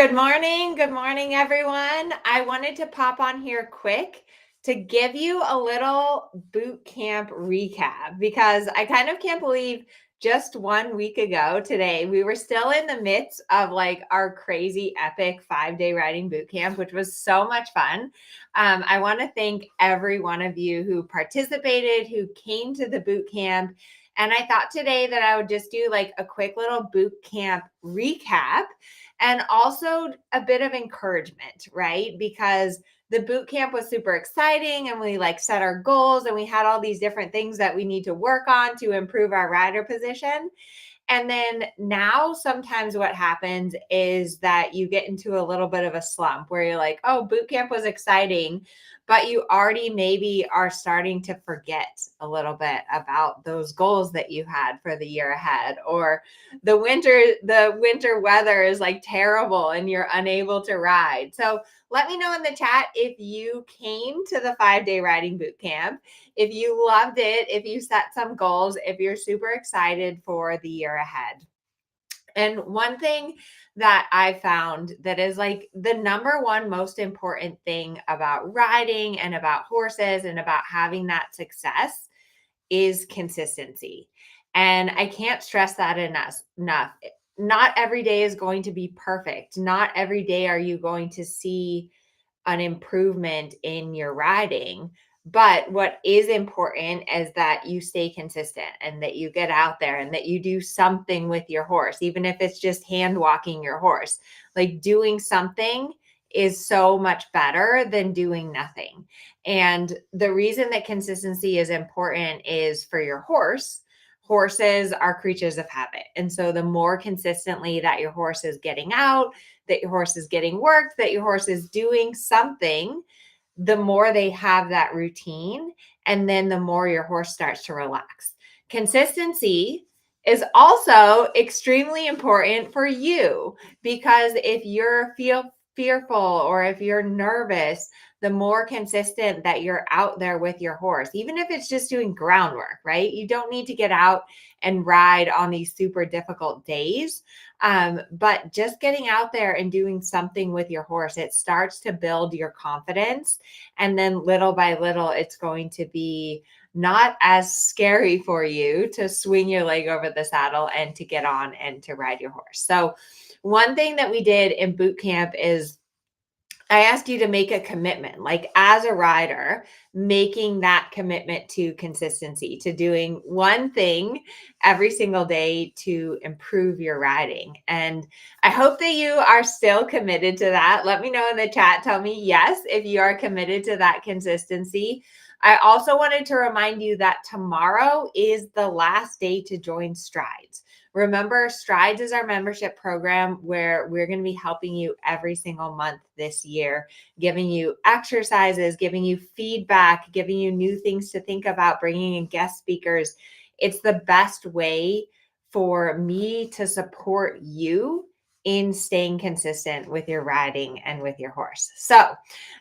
Good morning. Good morning, everyone. I wanted to pop on here quick to give you a little boot camp recap because I kind of can't believe just 1 week ago today, we were still in the midst of like our crazy epic 5-day riding boot camp, which was so much fun. I want to thank every one of you who participated, who came to the boot camp. And I thought today that I would just do like a quick little boot camp recap and also a bit of encouragement, right? Because the boot camp was super exciting and we like set our goals and we had all these different things that we need to work on to improve our rider position. And then now sometimes what happens is that you get into a little bit of a slump where you're like, oh, boot camp was exciting, but you already maybe are starting to forget a little bit about those goals that you had for the year ahead, or the winter weather is like terrible and you're unable to ride. So let me know in the chat if you came to the 5-day riding boot camp, if you loved it, if you set some goals, if you're super excited for the year ahead. And one thing that I found that is like the number one most important thing about riding and about horses and about having that success is consistency. And I can't stress that enough. Not every day is going to be perfect. Not every day are you going to see an improvement in your riding. But what is important is that you stay consistent and that you get out there and that you do something with your horse, even if it's just hand walking your horse. Like doing something is so much better than doing nothing. And the reason that consistency is important is for your horse. Horses are creatures of habit. And so the more consistently that your horse is getting out, that your horse is getting worked, that your horse is doing something, the more they have that routine, and then the more your horse starts to relax. Consistency is also extremely important for you because if you're fearful or if you're nervous, the more consistent that you're out there with your horse, even if it's just doing groundwork, right? You don't need to get out and ride on these super difficult days. But just getting out there and doing something with your horse, it starts to build your confidence. And then little by little, it's going to be not as scary for you to swing your leg over the saddle and to get on and to ride your horse. So one thing that we did in boot camp is I asked you to make a commitment, like as a rider, making that commitment to consistency, to doing one thing every single day to improve your riding. And I hope that you are still committed to that. Let me know in the chat. Tell me yes if you are committed to that consistency. I also wanted to remind you that tomorrow is the last day to join Strides. Remember, Strides is our membership program where we're going to be helping you every single month this year, giving you exercises, giving you feedback, giving you new things to think about, bringing in guest speakers. It's the best way for me to support you in staying consistent with your riding and with your horse. So,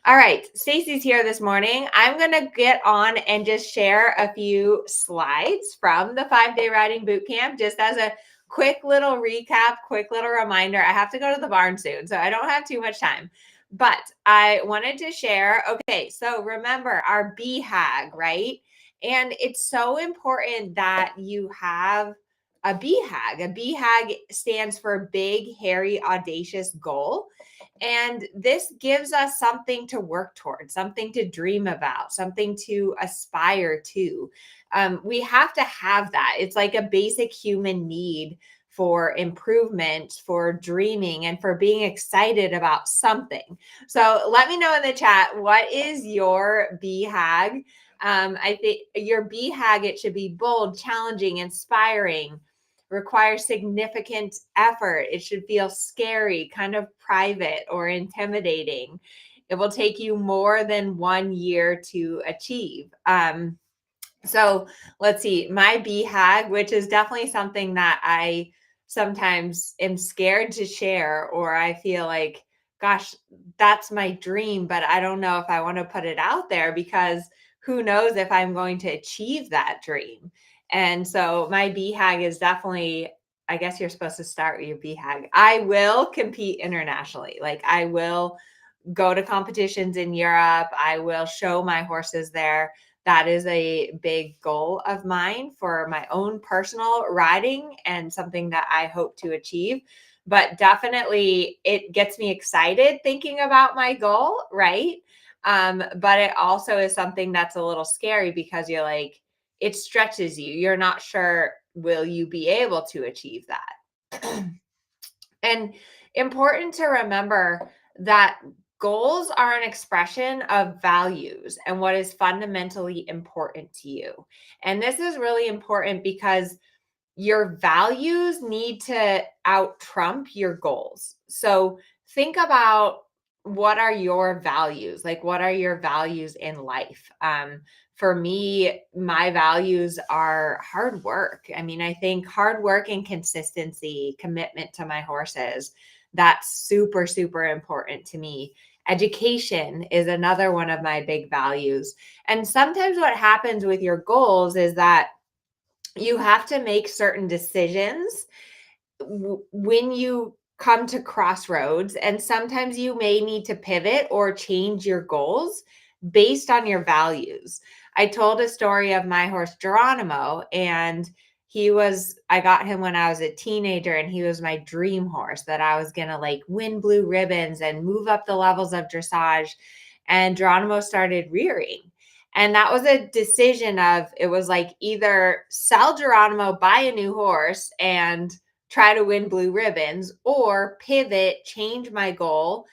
all right, Stacy's here this morning. I'm going to get on and just share a few slides from the 5-day riding boot camp, just as a quick little recap, quick little reminder. I have to go to the barn soon, so I don't have too much time. But I wanted to share, okay, so remember our BHAG, right? And it's so important that you have a BHAG. A BHAG stands for big, hairy, audacious goal. And this gives us something to work towards, something to dream about, something to aspire to. We have to have that. It's like a basic human need for improvement, for dreaming, and for being excited about something. So let me know in the chat, what is your BHAG? I think your BHAG, it should be bold, challenging, inspiring, require significant effort. It should feel scary, kind of private or intimidating. It will take you more than 1 year to achieve. So let's see, my BHAG, which is definitely something that I sometimes am scared to share, or I feel like, gosh, that's my dream, but I don't know if I want to put it out there because who knows if I'm going to achieve that dream. And so my BHAG is definitely I guess you're supposed to start with your BHAG. I will compete internationally. Like I will go to competitions in Europe. I will show my horses there. That is a big goal of mine for my own personal riding and something that I hope to achieve. But definitely it gets me excited thinking about my goal, right? But it also is something that's a little scary because you're like, it stretches you. You're not sure, will you be able to achieve that? And important to remember that goals are an expression of values and what is fundamentally important to you. And this is really important because your values need to out trump your goals. So think about, what are your values? Like, what are your values in life? For me, my values are hard work. I mean, I think hard work and consistency, commitment to my horses, that's super, super important to me. Education is another one of my big values. And sometimes what happens with your goals is that you have to make certain decisions when you come to crossroads, and sometimes you may need to pivot or change your goals based on your values. I told a story of my horse Geronimo, and I got him when I was a teenager, and he was my dream horse that I was going to like win blue ribbons and move up the levels of dressage. And Geronimo started rearing. And that was a decision of, it was like either sell Geronimo, buy a new horse, and try to win blue ribbons, or pivot, change my goal,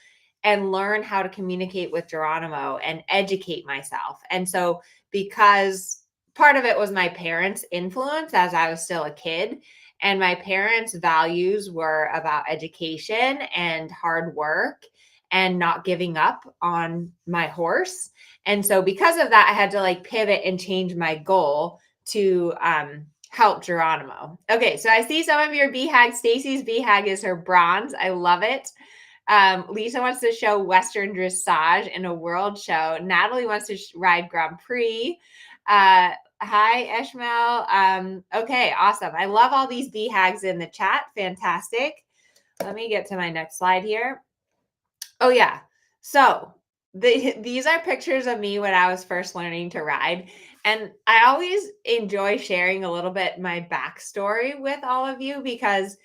and learn how to communicate with Geronimo and educate myself. And so, because part of it was my parents' influence as I was still a kid, and my parents' values were about education and hard work and not giving up on my horse. And so, because of that, I had to like pivot and change my goal to help Geronimo. Okay, so I see some of your BHAG. Stacy's BHAG is her bronze. I love it. Lisa wants to show Western dressage in a world show. Natalie wants to ride Grand Prix. Hi, Ishmael. Okay, awesome. I love all these BHAGs in the chat. Fantastic. Let me get to my next slide here. Oh, yeah. So these are pictures of me when I was first learning to ride. And I always enjoy sharing a little bit my backstory with all of you, because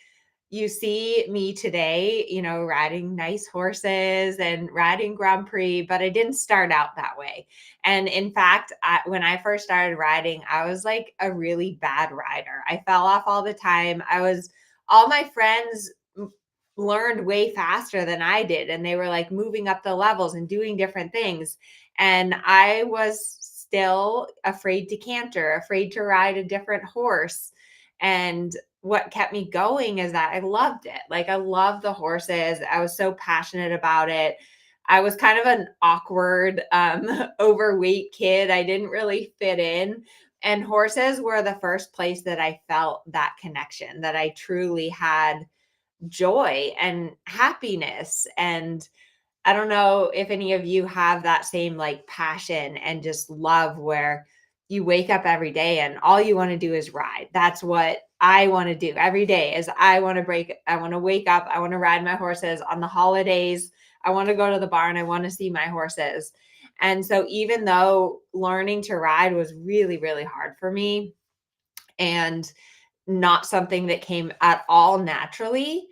you see me today, riding nice horses and riding Grand Prix, but I didn't start out that way. And in fact, when I first started riding, I was like a really bad rider. I fell off all the time. All my friends learned way faster than I did, and they were like moving up the levels and doing different things. And I was still afraid to canter, afraid to ride a different horse. And what kept me going is that I loved it. Like, I love the horses. I was so passionate about it. I was kind of an awkward, overweight kid. I didn't really fit in. And horses were the first place that I felt that connection, that I truly had joy and happiness. And I don't know if any of you have that same like passion and just love, where you wake up every day and all you want to do is ride. That's what I want to do every day. Is I want to wake up, I want to ride my horses. On the holidays, I want to go to the barn, I want to see my horses. And so even though learning to ride was really, really hard for me and not something that came at all naturally,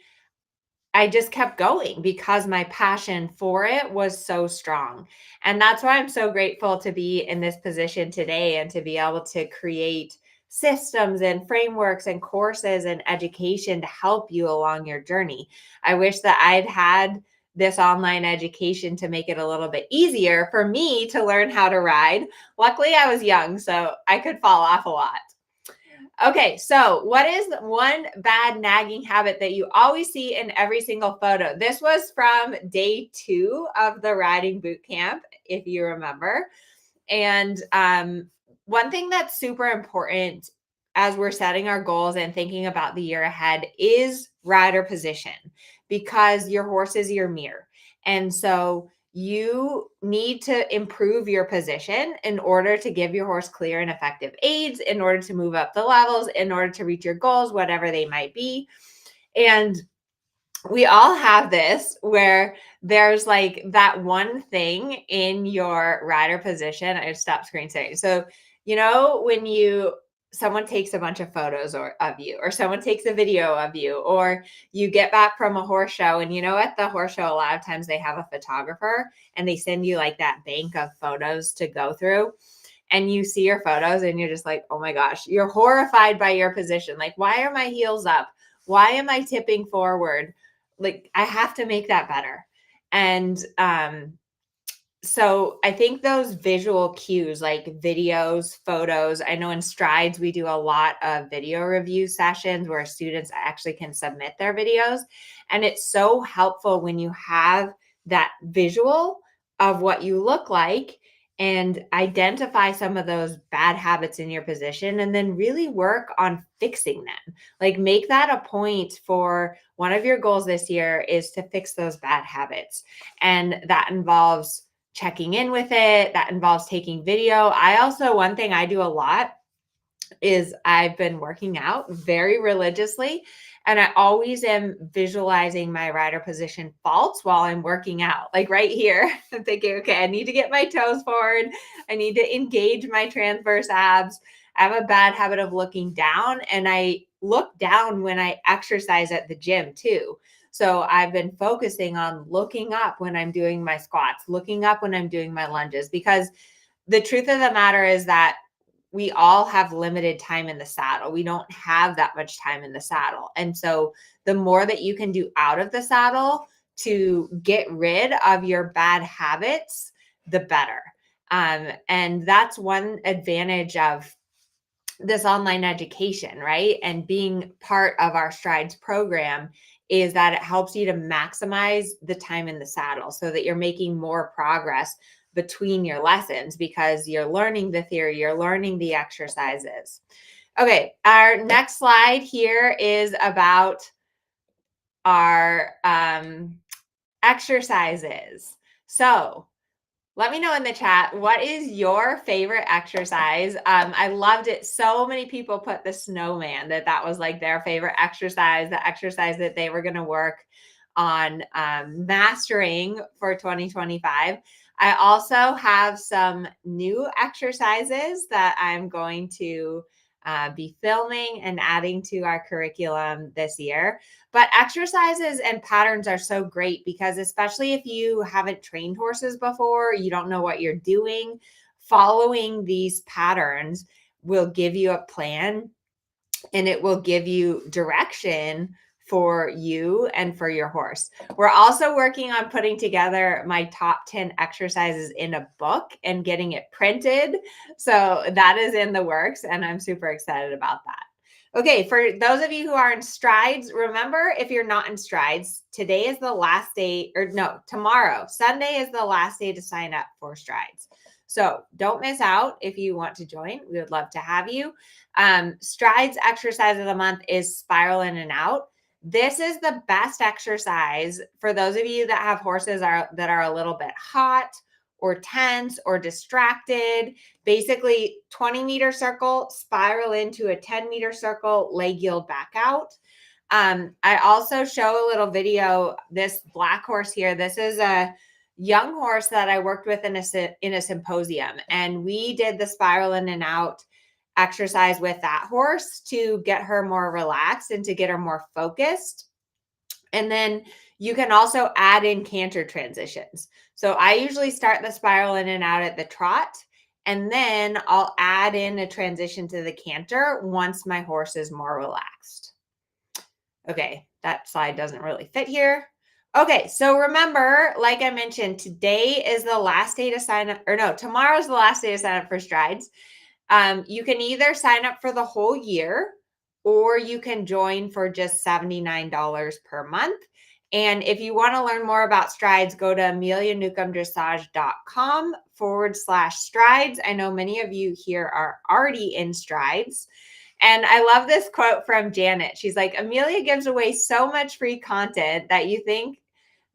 I just kept going because my passion for it was so strong. And that's why I'm so grateful to be in this position today and to be able to create systems and frameworks and courses and education to help you along your journey. I wish that I'd had this online education to make it a little bit easier for me to learn how to ride. Luckily, I was young, so I could fall off a lot. Okay, so what is one bad nagging habit that you always see in every single photo? This was from day 2 of the riding boot camp, if you remember. And one thing that's super important as we're setting our goals and thinking about the year ahead is rider position, because your horse is your mirror. And so you need to improve your position in order to give your horse clear and effective aids, in order to move up the levels, in order to reach your goals, whatever they might be. And we all have this where there's like that one thing in your rider position. I stopped screen sharing. So, when someone takes a bunch of photos of you, or someone takes a video of you, or you get back from a horse show, and at the horse show, a lot of times they have a photographer and they send you like that bank of photos to go through, and you see your photos and you're just like, oh my gosh, you're horrified by your position. Like, why are my heels up? Why am I tipping forward? Like, I have to make that better. And so I think those visual cues, like videos, photos, I know in Strides, we do a lot of video review sessions where students actually can submit their videos. And it's so helpful when you have that visual of what you look like and identify some of those bad habits in your position, and then really work on fixing them. Like, make that a point for one of your goals this year is to fix those bad habits. And that involves checking in with it. That involves taking video. One thing I do a lot is I've been working out very religiously, and I always am visualizing my rider position faults while I'm working out. Like right here, I'm thinking, okay, I need to get my toes forward. I need to engage my transverse abs. I have a bad habit of looking down, and I look down when I exercise at the gym too. So I've been focusing on looking up when I'm doing my squats, looking up when I'm doing my lunges, because the truth of the matter is that we all have limited time in the saddle. We don't have that much time in the saddle. And so the more that you can do out of the saddle to get rid of your bad habits, the better. And that's one advantage of this online education, right? And being part of our Strides program is that it helps you to maximize the time in the saddle so that you're making more progress between your lessons, because you're learning the theory, you're learning the exercises. Okay, our next slide here is about our exercises. So let me know in the chat, what is your favorite exercise? I loved it. So many people put the snowman, that was like their favorite exercise, the exercise that they were going to work on mastering for 2025. I also have some new exercises that I'm going to be filming and adding to our curriculum this year. But exercises and patterns are so great because, especially if you haven't trained horses before, you don't know what you're doing, following these patterns will give you a plan, and it will give you direction for you and for your horse. We're also working on putting together my top 10 exercises in a book and getting it printed. So that is in the works, and I'm super excited about that. Okay, for those of you who are in Strides, remember, if you're not in Strides, today is the last day, or no, tomorrow, Sunday is the last day to sign up for Strides. So don't miss out if you want to join. We would love to have you. Strides exercise of the month is spiral in and out. This is the best exercise for those of you that have horses that are a little bit hot or tense or distracted. Basically, 20-meter circle, spiral into a 10-meter circle, leg yield back out. I also show a little video. This black horse here, this is a young horse that I worked with in a symposium, and we did the spiral in and out exercise with that horse to get her more relaxed and to get her more focused. And then you can also add in canter transitions. So I usually start the spiral in and out at the trot, and then I'll add in a transition to the canter once my horse is more relaxed. Okay, that slide doesn't really fit here. Okay, so remember, like I mentioned, today is the last day to sign up, or no, tomorrow's the last day to sign up for Strides. You can either sign up for the whole year, or you can join for just $79 per month. And if you want to learn more about Strides, go to amelianewcomb-dressage.com/strides. I know many of you here are already in Strides. And I love this quote from Janet. She's like, Amelia gives away so much free content that you think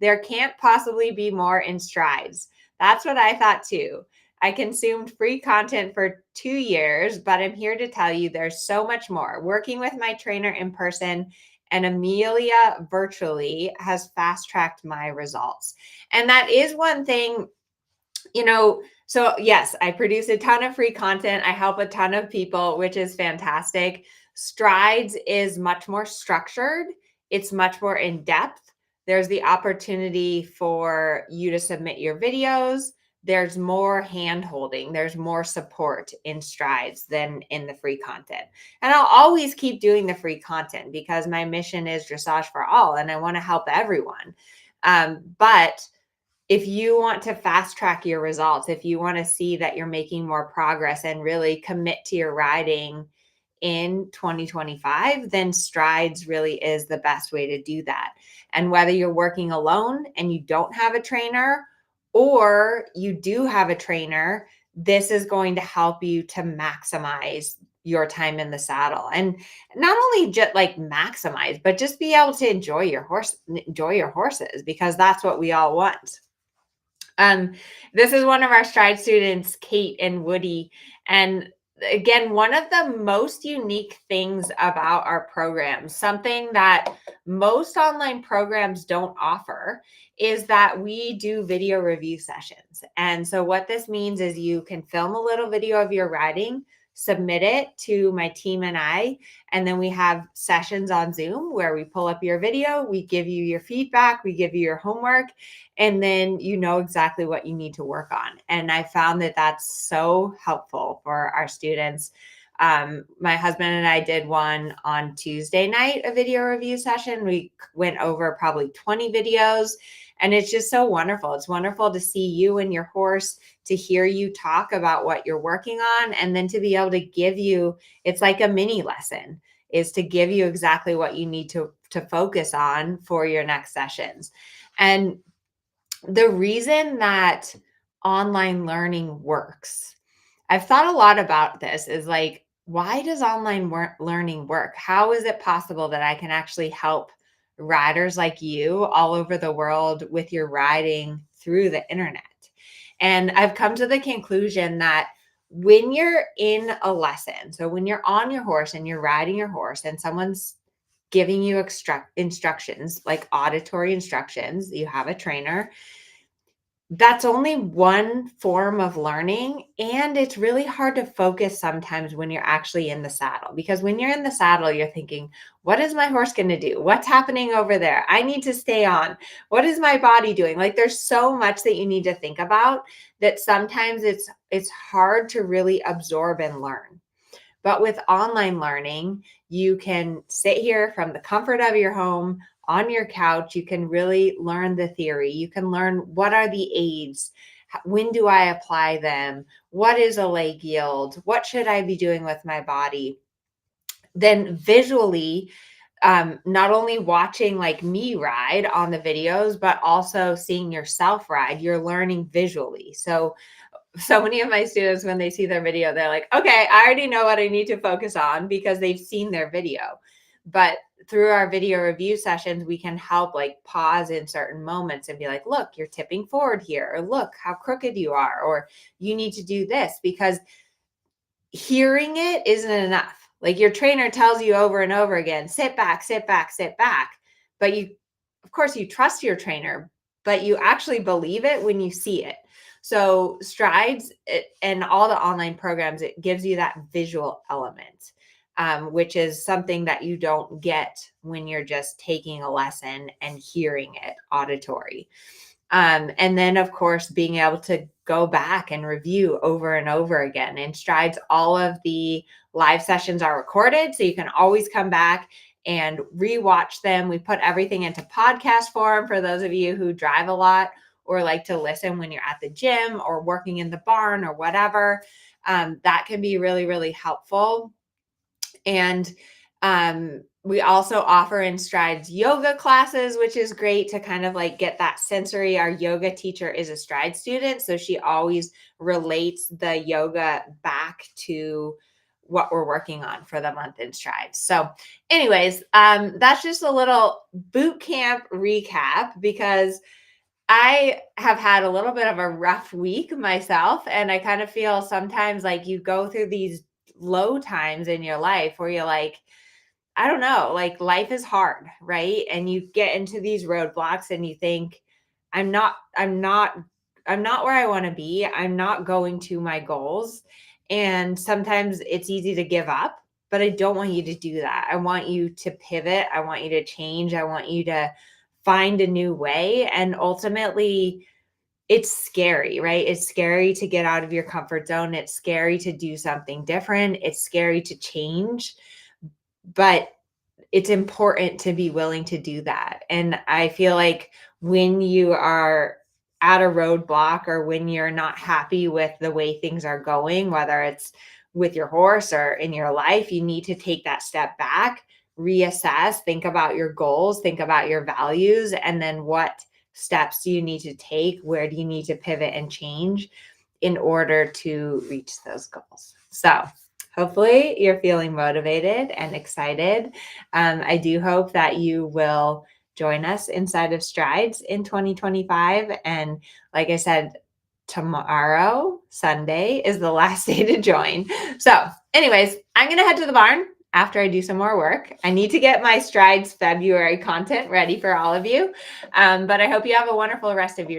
There can't possibly be more in strides. That's what I thought too. I consumed free content for 2 years, but I'm here to tell you there's so much more. Working with my trainer in person and Amelia virtually has fast tracked my results. And that is one thing, so yes, I produce a ton of free content. I help a ton of people, which is fantastic. Strides is much more structured, it's much more in depth. There's the opportunity for you to submit your videos. There's more hand holding, there's more support in Strides than in the free content. And I'll always keep doing the free content because my mission is dressage for all and I want to help everyone. But if you want to fast track your results, if you want to see that you're making more progress and really commit to your riding in 2025, then Strides really is the best way to do that. And whether you're working alone and you don't have a trainer, or you do have a trainer, this is going to help you to maximize your time in the saddle. And not only just like maximize, but just be able to enjoy your horses, because that's what we all want. This is one of our Stride students, Kate and Woody. And again, one of the most unique things about our program, something that most online programs don't offer, is that we do video review sessions. And so what this means is you can film a little video of your riding, submit it to my team and I, and then we have sessions on Zoom where we pull up your video, we give you your feedback, we give you your homework, and then you know exactly what you need to work on. And I found that that's so helpful for our students. My husband and I did one on Tuesday night, a video review session. We went over probably 20 videos, and it's just so wonderful. It's wonderful to see you and your horse, to hear you talk about what you're working on, and then to be able to give you, it's like a mini lesson, is to give you exactly what you need to focus on for your next sessions. And the reason that online learning works, I've thought a lot about this, is like, why does online learning work? How is it possible that I can actually help riders like you all over the world with your riding through the internet? And I've come to the conclusion that when you're in a lesson, so when you're on your horse and you're riding your horse and someone's giving you instructions, like auditory instructions, you have a trainer, that's only one form of learning. And it's really hard to focus sometimes when you're actually in the saddle, because when you're in the saddle, you're thinking, what is my horse going to do? What's happening over there? I need to stay on. What is my body doing? Like, there's so much that you need to think about that sometimes it's hard to really absorb and learn. But with online learning, you can sit here from the comfort of your home on your couch. You can really learn the theory. You can learn what are the aids, when do I apply them, what is a leg yield, what should I be doing with my body. Then visually, not only watching like me ride on the videos, but also seeing yourself ride, you're learning visually. So many of my students, when they see their video, they're like, okay, I already know what I need to focus on because they've seen their video. But through our video review sessions, we can help like pause in certain moments and be like, look, you're tipping forward here, or look how crooked you are, or you need to do this, because hearing it isn't enough. Like, your trainer tells you over and over again, sit back, sit back, sit back. But you, of course, you trust your trainer, but you actually believe it when you see it. So Strides and all the online programs, it gives you that visual element, which is something that you don't get when you're just taking a lesson and hearing it auditory. And then, of course, being able to go back and review over and over again. In Strides, all of the live sessions are recorded, so you can always come back and rewatch them. We put everything into podcast form for those of you who drive a lot or like to listen when you're at the gym or working in the barn or whatever. That can be really, really helpful. And we also offer in Strides yoga classes, which is great to kind of like get that sensory. Our yoga teacher is a Stride student, so she always relates the yoga back to what we're working on for the month in strides. So anyways, that's just a little boot camp recap because I have had a little bit of a rough week myself. And I kind of feel sometimes like you go through these low times in your life where you're like, I don't know, like life is hard, right? And you get into these roadblocks and you think, I'm not, I'm not, I'm not where I want to be. I'm not going to my goals. And sometimes it's easy to give up, but I don't want you to do that. I want you to pivot. I want you to change. I want you to find a new way. And ultimately, it's scary, right? It's scary to get out of your comfort zone. It's scary to do something different. It's scary to change. But it's important to be willing to do that. And I feel like when you are at a roadblock or when you're not happy with the way things are going, whether it's with your horse or in your life, you need to take that step back, reassess, think about your goals, think about your values, and then what steps do you need to take? Where do you need to pivot and change in order to reach those goals? So, hopefully, you're feeling motivated and excited. I do hope that you will join us inside of Strides in 2025. And like I said, tomorrow, Sunday, is the last day to join. So, anyways, I'm going to head to the barn after I do some more work. I need to get my Strides February content ready for all of you. But I hope you have a wonderful rest of your day.